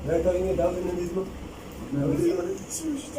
내가 이게 나도 있는 이거. 심시작.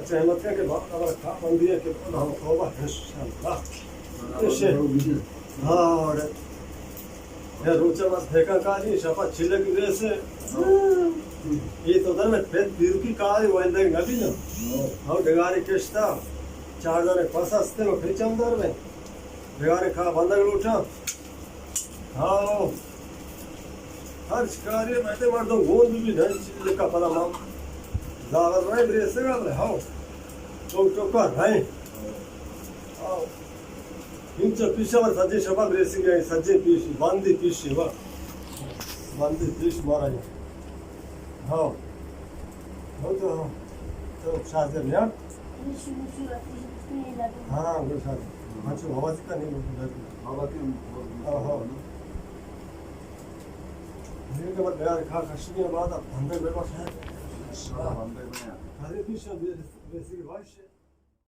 अच्छा हिम्मत करके रखा बंदी है कि हम तौबा है इंशाल्लाह हाँ और यार रोचा बस फेंका काली शपा छिलक वैसे ये तो दर में फेंक पीर की काली वाइंदा नबी ना हाँ डगारे किस्ता चार जने फंसाते में फिर चमदार में डगारे खा बंदा उठा हाँ हर शिकारी में तो मर्दों गोंद भी ढंग छिलक का पता माम ज़्यादा नहीं ब्रेसे का ले हाँ चौका नहीं हाँ इंच पीछे वाला सज्जे शबा ब्रेसिंग है सज्जे पीछे बांधी पीछे वाह बांधी पीछे मारा है हाँ हो तो हाँ तो शादी में यार हाँ वो शादी अच्छा हवा से का नहीं हवा के हाँ हाँ ये तो बस यार खा खशी के बाद अब अंदर बैठा है हाँ अंदर में अरे पीछे ब्रेसिंग वाइश